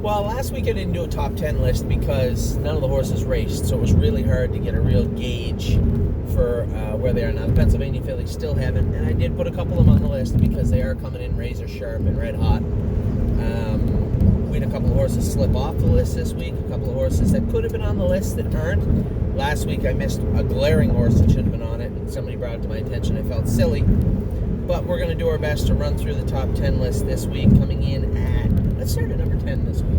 Well, last week I didn't do a top 10 list because none of the horses raced, so it was really hard to get a real gauge for where they are now. The Pennsylvania fillies still haven't, and I did put a couple of them on the list because they are coming in razor sharp and red hot. We had a couple of horses slip off the list this week, a couple of horses that could have been on the list that aren't. Last week I missed a glaring horse that should have been on it, and somebody brought it to my attention. I felt silly, but we're going to do our best to run through the top 10 list this week. Coming in at, let's start at number 10 this week.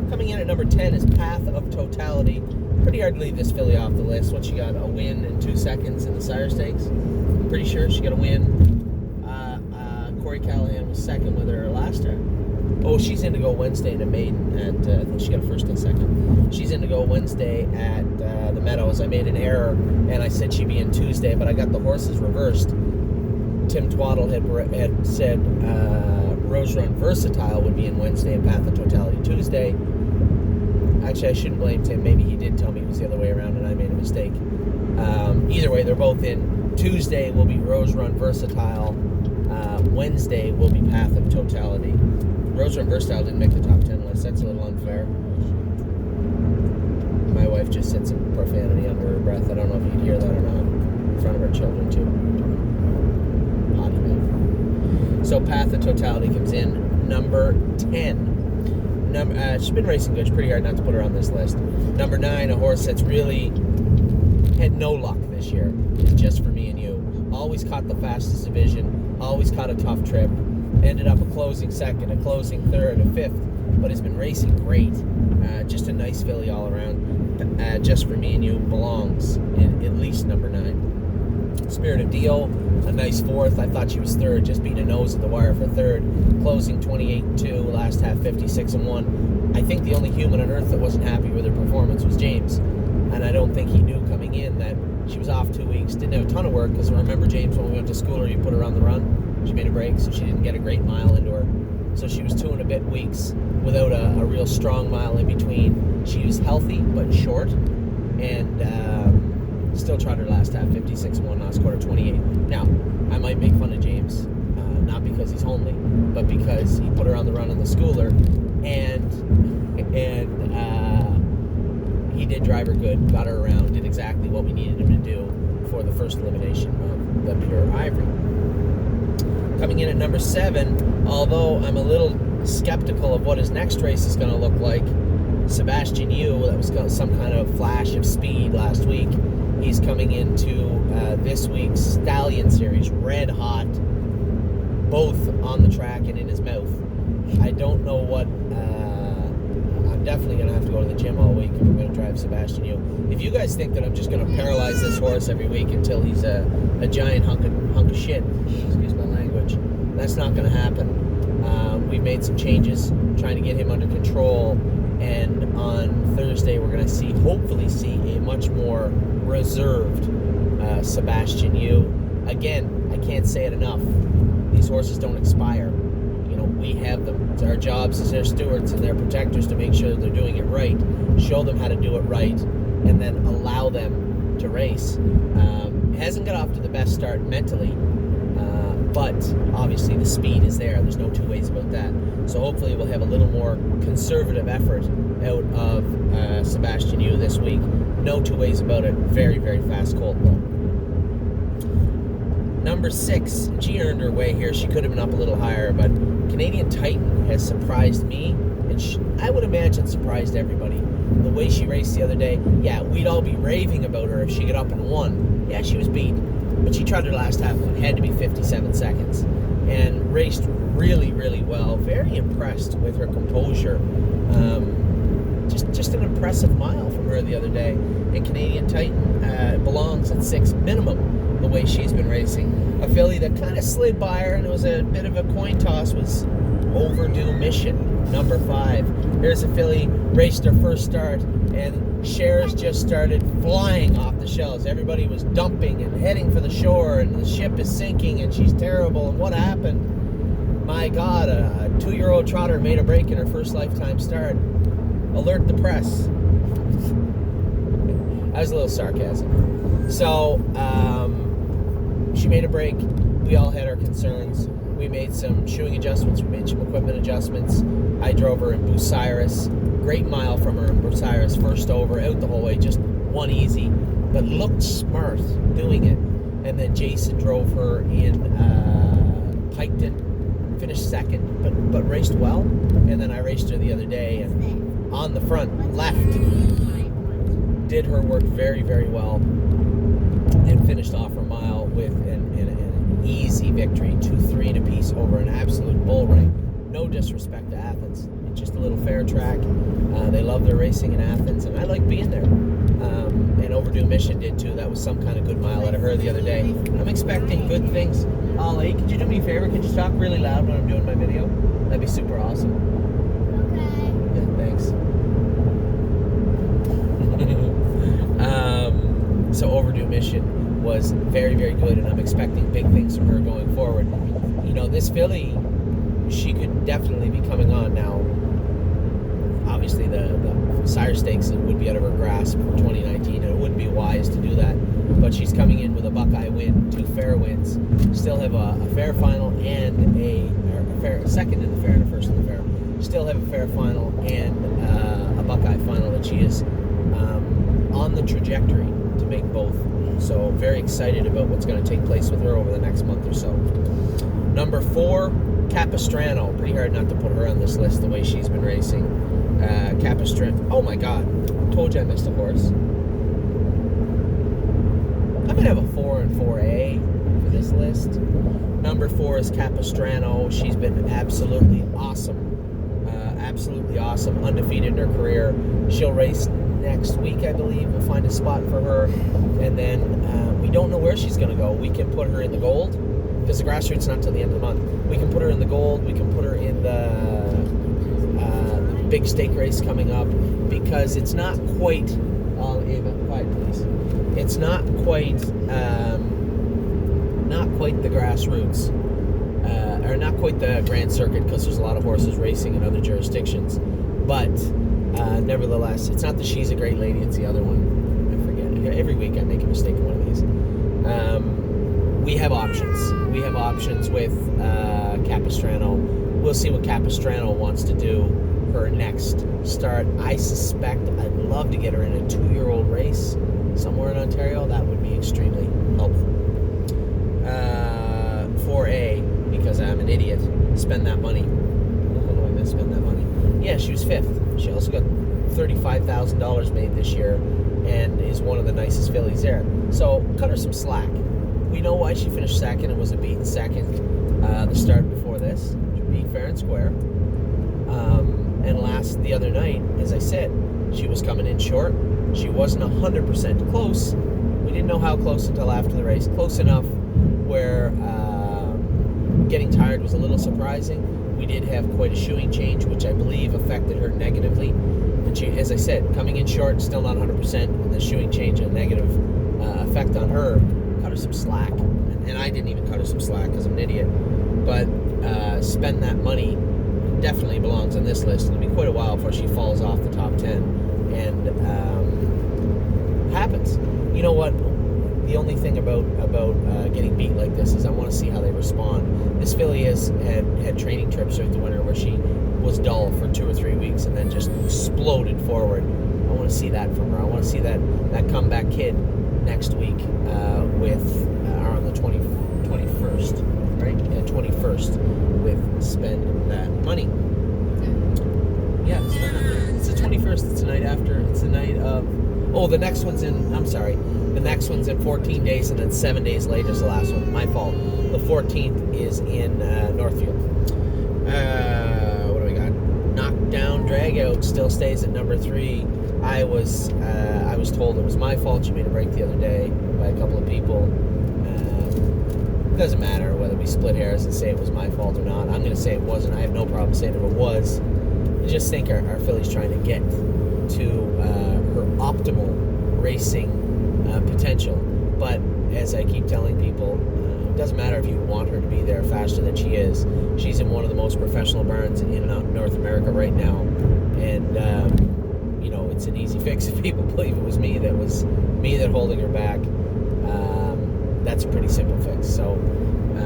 Coming in at number 10 is Path of Totality. Pretty hard to leave this filly off the list. What, she got a win in 2 seconds in the Sire Stakes? Pretty sure she got a win. Corey Callahan was second with her last start. Oh, she's in to go Wednesday in a maiden at, I think she got a first and second. She's in to go Wednesday at the Meadows. I made an error, and I said she'd be in Tuesday, but I got the horses reversed. Tim Twaddle had said Rose Run Versatile would be in Wednesday and Path of Totality Tuesday. Actually, I shouldn't blame Tim. Maybe he did tell me it was the other way around, and I made a mistake. Either way, they're both in. Tuesday will be Rose Run Versatile. Wednesday will be Path of Totality. Rose Run Versatile didn't make the top 10 list. That's a little unfair. My wife just said some profanity under her breath. I don't know if you'd hear that or not. In front of her children, too. Potty mouth. So Path of Totality comes in number 10. She's been racing good. It's pretty hard not to put her on this list. Number 9, a horse that's really had no luck this year. It's Just For Me and You. Always caught the fastest division. Always caught a tough trip. Ended up a closing second, a closing third, a fifth, but has been racing great. Just a nice filly all around. Just For Me and You belongs in at least number 9. Spirit of Deal, a nice fourth. I thought she was third, just beat a nose at the wire for third. Closing 28-2, last half 56-1. I think the only human on earth that wasn't happy with her performance was James, and I don't think he knew coming in that she was off 2 weeks. Didn't have a ton of work, because remember, James, when we went to school, you put her on the run. She made a break, so she didn't get a great mile into her. So she was 2 and a bit weeks without a real strong mile in between. She was healthy but short, and still tried her last half 56-1, last quarter 28. Now, I might make fun of James, not because he's homely, but because he put her on the run in the schooler, and he did drive her good, got her around, did exactly what we needed him to do for the first elimination of the Pure Ivory. Coming in at number 7, although I'm a little skeptical of what his next race is going to look like, Sebastian Yu, that was some kind of flash of speed last week. He's coming into this week's Stallion Series, red hot, both on the track and in his mouth. I don't know what... I'm definitely going to have to go to the gym all week if I'm going to drive Sebastian Yu. If you guys think that I'm just going to paralyze this horse every week until he's a giant hunk of shit, excuse my language, that's not going to happen. We've made some changes trying to get him under control, and on Thursday we're going to hopefully see a much more reserved Sebastian Yu. Again, I can't say it enough. These horses don't expire. We have them. It's our jobs as their stewards and their protectors to make sure that they're doing it right, show them how to do it right, and then allow them to race. Hasn't got off to the best start mentally, but obviously the speed is there. There's no two ways about that. So hopefully we'll have a little more conservative effort out of Sebastian Yu this week. No two ways about it. Very, very fast colt though. Number 6, she earned her way here. She could have been up a little higher, but Canadian Titan has surprised me, and I would imagine surprised everybody. The way she raced the other day, yeah, we'd all be raving about her if she got up and won. Yeah, she was beat, but she tried her last half one, had to be 57 seconds, and raced really, really well. Very impressed with her composure. Just an impressive mile from her the other day. And Canadian Titan belongs at 6 minimum. The way she's been racing. A filly that kind of slid by her, and it was a bit of a coin toss, was Overdue Mission, number 5. Here's a filly, raced her first start, and shares just started flying off the shelves. Everybody was dumping and heading for the shore, and the ship is sinking, and she's terrible, and what happened? My God, a 2-year-old trotter made a break in her first lifetime start. Alert the press. That was a little sarcasm. So, she made a break. We all had our concerns. We made some shoeing adjustments. We made some equipment adjustments. I drove her in Bucyrus. Great mile from her in Bucyrus. First over, out the whole way, just one easy, but looked smart doing it. And then Jason drove her in Piketon, finished second, but raced well. And then I raced her the other day, and on the front left, did her work very, very well, and finished off her mile with an easy victory, 2-3 and a piece over an absolute bull ring. No disrespect to Athens, it's just a little fair track. They love their racing in Athens, and I like being there. And Overdue Mission did too. That was some kind of good mile out of her the other day. I'm expecting good things. Ollie, could you do me a favor? Could you talk really loud when I'm doing my video? That'd be super awesome. Okay. Yeah, thanks. So Overdue Mission was very, very good, and I'm expecting big things from her going forward. You know, this filly, she could definitely be coming on now. Obviously, the Sire Stakes would be out of her grasp for 2019, and it wouldn't be wise to do that. But she's coming in with a Buckeye win, 2 fair wins. Still have a fair final and a fair second in the fair and a first in the fair. Still have a fair final and a Buckeye final that she is on the trajectory to make both. So very excited about what's going to take place with her over the next month or so. Number 4, Capistrano. Pretty hard not to put her on this list the way she's been racing. Capistrano. Oh my God! Told you I missed a horse. I'm gonna have a 4 and 4A for this list. Number 4 is Capistrano. She's been absolutely awesome. Absolutely awesome. Undefeated in her career. She'll race next week, I believe. We'll find a spot for her, and then we don't know where she's gonna go. We can put her in the gold, because the grassroots not till the end of the month. We can put her in the gold. We can put her in the big stake race coming up, because it's not quite. Ava, quiet, please. It's not quite the grassroots, or not quite the Grand Circuit, because there's a lot of horses racing in other jurisdictions. But nevertheless, it's not the She's a Great Lady. It's the other one. I forget. Every week I make a mistake in one of these. We have options. We have options with Capistrano. We'll see what Capistrano wants to do her next start. I suspect I'd love to get her in a 2-year-old race somewhere in Ontario. That would be extremely helpful. 4A, because I'm an idiot, spend that money. How do I miss spend that money? Yeah, she was 5th. She also got $35,000 made this year and is one of the nicest fillies there. So cut her some slack. We know why she finished second. It was a beaten second the start before this. She beat fair and square. And last, the other night, as I said, she was coming in short. She wasn't 100% close. We didn't know how close until after the race. Close enough where getting tired was a little surprising. We did have quite a shoeing change, which I believe affected her negatively. And she, as I said, coming in short, still not 100%, and the shoeing change, a negative effect on her. Cut her some slack. And I didn't even cut her some slack because I'm an idiot. But spend that money. Definitely belongs on this list. It'll be quite a while before she falls off the top 10. And happens. You know what? The only thing about getting beat like this is I want to see how they respond. This filly has had training trips throughout the winter where she was dull for 2 or 3 weeks and then just exploded forward. I want to see that from her. I want to see that comeback kid next week with on the 21st, right? Yeah, 21st with Spend That Money. Yeah, it's the 21st. It's the night after. It's the night of. Oh, the next one's in. I'm sorry. The next one's in 14 days, and then 7 days later is the last one. My fault. The 14th is in Northfield. What do we got? Knockdown Dragout still stays at number 3. I was told it was my fault. She made a break the other day by a couple of people. Doesn't matter whether we split hairs and say it was my fault or not. I'm going to say it wasn't. I have no problem saying if it was. I just think our filly's trying to get to her optimal racing potential. But as I keep telling people, it doesn't matter if you want her to be there faster than she is. She's in one of the most professional barns in and out in North America right now. And, it's an easy fix if people believe it was me that holding her back. That's a pretty simple fix. So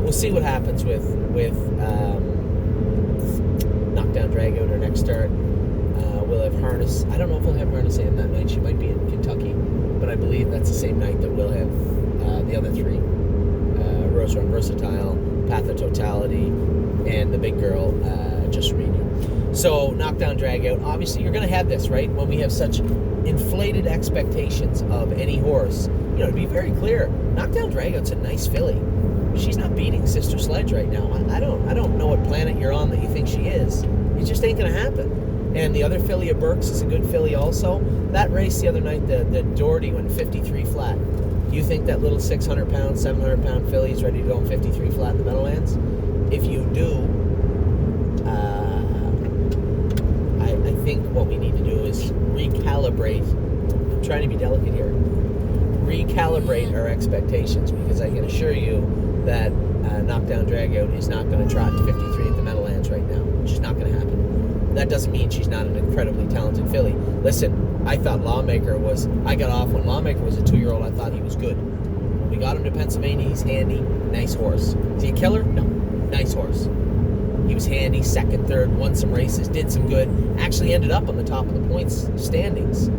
we'll see what happens with Knockdown Dragout, her next start. We'll have Harness. I don't know if we'll have Harness in that night. She might be in Kentucky, but I believe that's the same night that we'll have the other three. Rose Run Versatile, Path of Totality, and the big girl, Just Reading. So, Knockdown Dragout. Obviously, you're going to have this, right? When we have such inflated expectations of any horse, to be very clear, Knockdown Dragout's a nice filly. She's not beating Sister Sledge right now. I don't know what planet you're on that you think she is. It just ain't going to happen. And the other filly of Burke's is a good filly also. That race the other night, the Doherty went 53 flat. You think that little 600-pound, 700-pound filly is ready to go in 53 flat in the Meadowlands? If you do, I think what we need to do is recalibrate. I'm trying to be delicate here. Recalibrate our expectations, because I can assure you that Knockdown Dragout is not going to trot 53 at the Meadowlands right now. It's just not going to happen. That doesn't mean she's not an incredibly talented filly. Listen, I thought Lawmaker was... I got off when Lawmaker was a 2-year-old. I thought he was good. When we got him to Pennsylvania, he's handy. Nice horse. Is he a killer? No. Nice horse. He was handy, second, third, won some races, did some good. Actually ended up on the top of the points standings.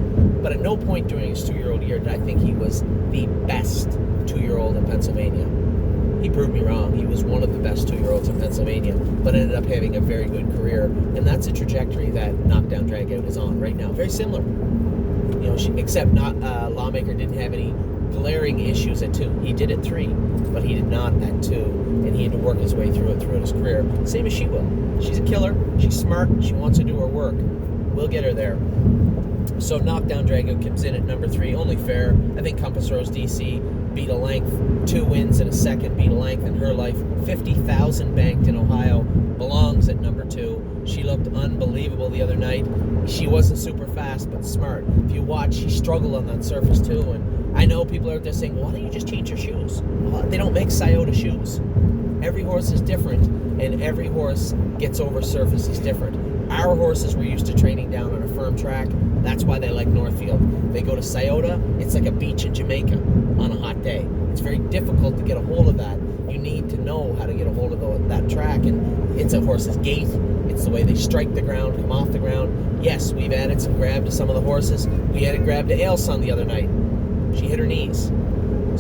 But at no point during his 2-year-old year did I think he was the best 2-year-old in Pennsylvania. He proved me wrong. He was one of the best 2-year-olds in Pennsylvania, but ended up having a very good career. And that's a trajectory that Knockdown Dragout is on right now. Very similar. Except Lawmaker didn't have any glaring issues at 2. He did at 3, but he did not at 2. And he had to work his way through it throughout his career. Same as she will. She's a killer. She's smart. She wants to do her work. We'll get her there. So Knockdown Dragout comes in at number 3. Only fair. I think Compass Rose DC beat a length. 2 wins in a second. Beat a length in her life. 50,000 banked in Ohio. Belongs at number 2. She looked unbelievable the other night. She wasn't super fast, but smart. If you watch, she struggled on that surface too. And I know people out there saying, well, why don't you just change your shoes? Well, they don't make Scioto shoes. Every horse is different, and every horse gets over surfaces different. Our horses were used to training down on a firm track. That's why they like Northfield. They go to Scioto, it's like a beach in Jamaica on a hot day. It's very difficult to get a hold of that. You need to know how to get a hold of that track, and it's a horse's gait. It's the way they strike the ground, come off the ground. Yes, we've added some grab to some of the horses. We added grab to Ailsun the other night. She hit her knees.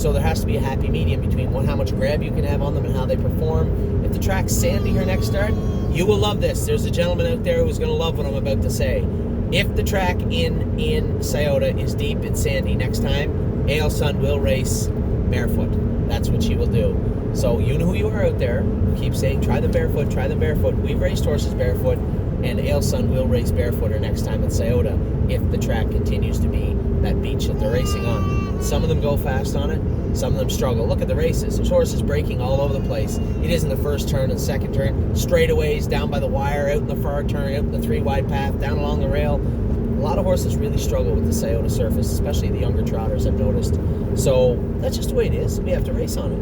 So there has to be a happy medium between how much grab you can have on them and how they perform. If the track's sandy her next start, you will love this. There's a gentleman out there who's going to love what I'm about to say. If the track in Scioto is deep and sandy next time, Ailsun will race barefoot. That's what she will do. So you know who you are out there. Keep saying, try them barefoot, try them barefoot. We've raced horses barefoot, and Ailsun will race barefoot her next time at Scioto if the track continues to be that beach that they're racing on. Some of them go fast on it. Some of them struggle. Look at the races. There's horses breaking all over the place. It is in the first turn and second turn. Straightaways, down by the wire, out in the far turn, out in the 3-wide path, down along the rail. A lot of horses really struggle with the Scioto surface, especially the younger trotters, I've noticed. So that's just the way it is. We have to race on it.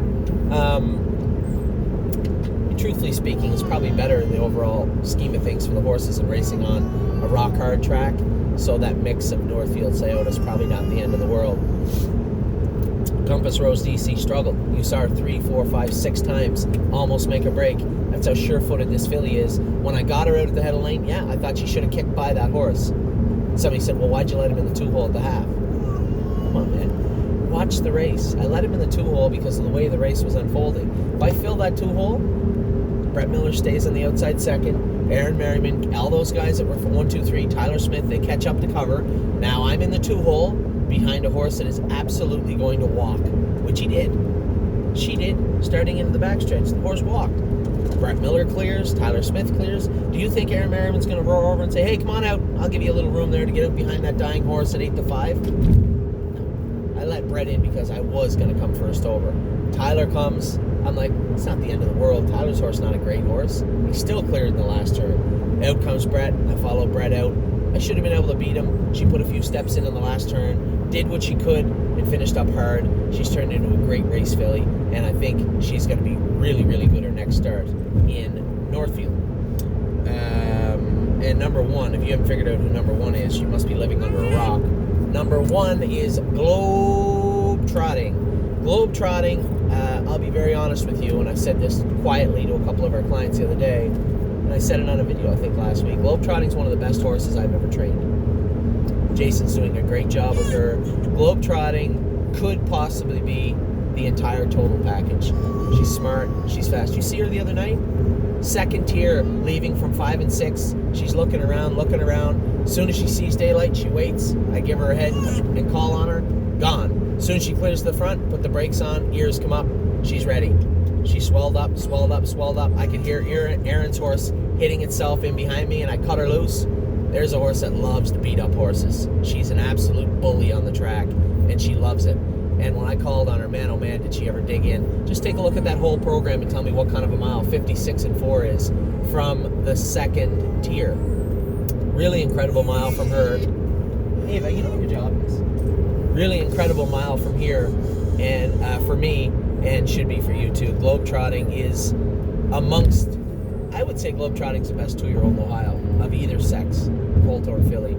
Truthfully speaking, it's probably better in the overall scheme of things for the horses than racing on a rock-hard track. So that mix of Northfield Scioto is probably not the end of the world. Compass Rose DC struggled. You saw her 3, 4, 5, 6 times almost make a break. That's how sure-footed this filly is. When I got her out at the head of the lane, yeah, I thought she should have kicked by that horse. Somebody said, well, why'd you let him in the 2-hole at the half? Come on, man. Watch the race. I let him in the 2-hole because of the way the race was unfolding. If I fill that 2-hole, Brett Miller stays on the outside second. Aaron Merriman, all those guys that were from 1, 2, 3, Tyler Smith, they catch up to cover. Now I'm in the 2-hole behind a horse that is absolutely going to walk, which he did. She did, starting into the backstretch. The horse walked. Brett Miller clears, Tyler Smith clears. Do you think Aaron Merriman's going to roar over and say, hey, come on out, I'll give you a little room there to get out behind that dying horse at 8-5? No. I let Brett in because I was going to come first over. Tyler comes. I'm like, it's not the end of the world. Tyler's horse not a great horse. He's still cleared in the last turn. Out comes Brett. I follow Brett out. I should have been able to beat him. She put a few steps in the last turn, did what she could, and finished up hard. She's turned into a great race filly, and I think she's going to be really, really good her next start in Northfield. And number 1, if you haven't figured out who number 1 is, you must be living under a rock. Number 1 is Globetrotting. Globetrotting, I'll be very honest with you, and I said this quietly to a couple of our clients the other day, and I said it on a video, I think, last week. Globetrotting's one of the best horses I've ever trained. Jason's doing a great job with her. Globetrotting could possibly be the entire total package. She's smart, she's fast. You see her the other night? Second tier, leaving from 5 and 6. She's looking around. As soon as she sees daylight, she waits. I give her a head and call on her. Gone. As soon as she clears the front, put the brakes on, ears come up, she's ready. She swelled up. I could hear Aaron's horse hitting itself in behind me, and I cut her loose. There's a horse that loves to beat up horses. She's an absolute bully on the track, and she loves it. And when I called on her, man, oh man, did she ever dig in. Just take a look at that whole program and tell me what kind of a mile 56 and 4 is from the second tier. Really incredible mile from her. Ava, you know what your job is. Really incredible mile from here, and for me, and should be for you too. Globetrotting is amongst, I would say Globetrotting's the best 2-year-old in Ohio of either sex, colt or filly.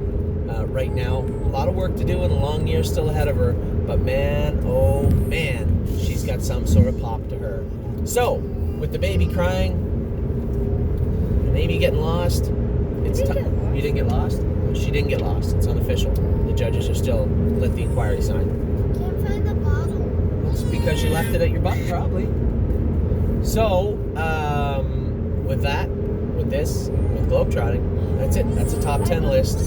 Right now, a lot of work to do and a long year still ahead of her, but man, oh man, she's got some sort of pop to her. So, with the baby crying, and Amy getting lost, it's tough. You didn't get lost? She didn't get lost. It's unofficial. The judges are still lit the inquiry sign. Can't find the bottle. It's because you left it at your butt, probably. So, with that, with this, with Globetrotting, that's it. That's a top 10 list.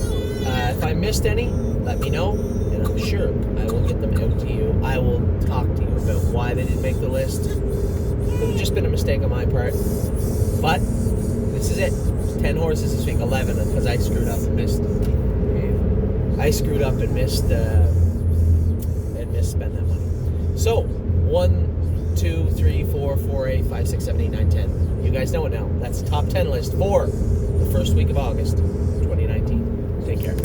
If I missed any, let me know, and I'm sure I will get them out to you. I will talk to you about why they didn't make the list. It would have just been a mistake on my part. But this is it. 10 horses this week, 11, because I screwed up and missed. Spend that money. So 1, 2, 3, 4, 4, 8, 5, 6, 7, 8, 9, 10. You guys know it now. That's the top 10 list for the first week of August,